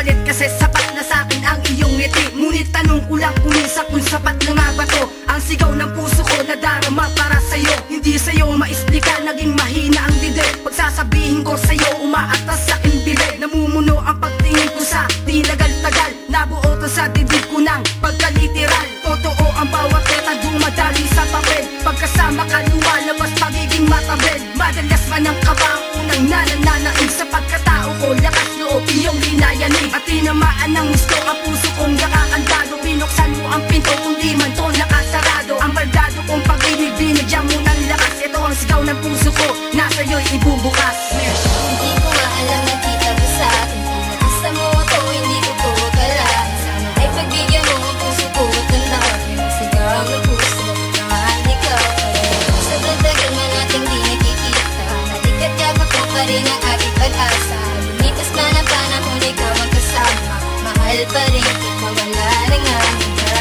kapalit kasi sapat na sa'kin ang iyong ngiti. Ngunit tanong ko lang kung minsan kung sapat na nga ba to ang sigaw ng puso ko na darama para sa'yo. Hindi sa'yo maisplika, naging mahina ang dide. Pagsasabihin ko sa'yo, umaatas sa aking bibig. Namumuno ang pagtingin ko sa di nagal-tagal. Nabuotan sa dibdib ko ng pagkaliteral. Totoo ang bawat letra, dumadali sa papel. Pagkasama ka lumalabas pagiging matabel. Madalas man ang kaba ang unang nanananaig. Sa pagkatao ko, lakas loob iyong linayanig. At tinamaan ng gusto ang puso kong nakakandado. Binuksan mo ang pinto kung di man to nakasarado. Ang baldado kong pag-ibig, binigyan mo ng lakas. Ito ang sigaw ng puso ko, nasa iyo'y ibubukas. Hindi ko nga alam na kita mo sa akin. Pinakasta mo ako, hindi ko to akalain. Sana ay pagbigyan mo ang puso ko at tandaan. Yung sigaw ng puso, mahal ikaw pa. Sa tagal man nating di nakikita, nalikat yabak mo pa rin ang aking pag-asa. Lumipas na ng panahon, ikaw magkasama. Mahal pa rin kita, wala rin ang iba.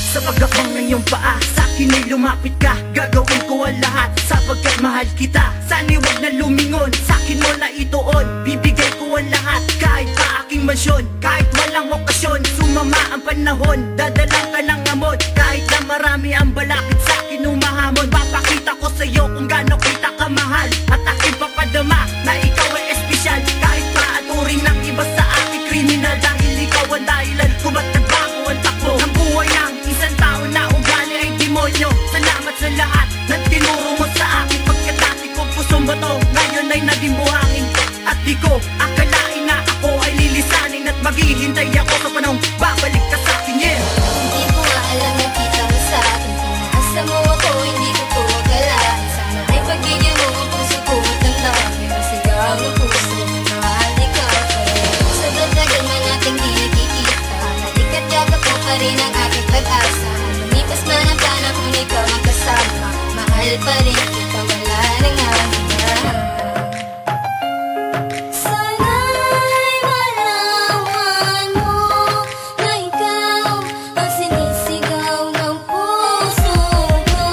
Sa pagkakang ng iyong paa, sa'kin ay lumapit ka. Gagawin ko ang lahat sapagkat mahal kita. Sana'y wag na lumingon, sa'kin mo na ituon. Bibigay ko ang lahat kahit pa aking mansyon. Kahit walang okasyon, sumama ang panahon. Dadalang ka ng amon, kahit na marami ang balakid sa'kin umahamon. Papakita ko sa'yo kung gaano kita kamahal. At aking papadama na ikaw ay espesyal. Kahit pa aturing ng iba sa aking kriminal. Dahil ikaw ang dahilan kung ba't nagbago ang takbo ng buhay ng isang tao na ugali ay demonyo. Salamat sa lahat na tinuro mo sa akin. Pagkat dati kong pusong bato, ngayon ay naging buhangin. At di ko akalain na ako ay lilisanin. At maghihintay ako sa panahong babalik ka sa akin, yeah. Hindi ko nga alam na kita mo sa akin. Pinaasa mo ako, hindi ko to akalain. Sana ay pagbigyan mo ang puso ko at tandaan. Yung sigaw ng puso, mahal ikaw pa rin. Sa tagal man nating di nakikita, nalikat yabak mo pa rin ang aking pag-asa. Lumipas na ng panahon, ikaw magkasama. Mahal pa rin kita, wala rin ang iba. Sana'y malaman mo na ikaw ang sinisigaw ng puso ko.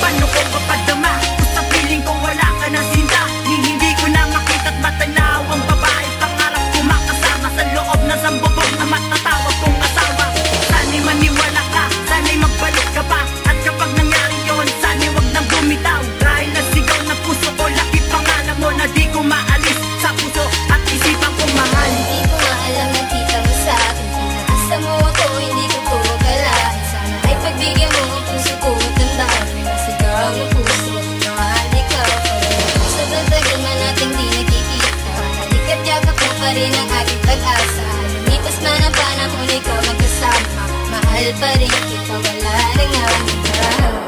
Paano ko papadama kung sa piling ko wala ka na sinta? Hindi ko na makita't matanaw ang babae. Pangarap ko makasama sa loob na sambubog na matatawag kong asawa. Sana'y maniwala ka, sana'y magbalik ka pa. At kapag nangyari yun, sana'y wag nang bumitaw. Dahil nasigaw ng puso ko, laki pangalan mo na di ko maalis sa puso at isipan kong mahal. Hindi ko nga alam na kita mo sa akin. Pinaasa mo ako, hindi ko to akalain. Sana ay pagbigyan mo ang puso ko at tandaan. Yung sigaw ng puso, mahal ikaw pa rin. Sa tagal man nating di nakikita, nalikat yabak mo pa rin ang aking pag-asa. Lumipas man ang panahon, ikaw magkasama. Mahal pa rin kita, wala rin ang iba.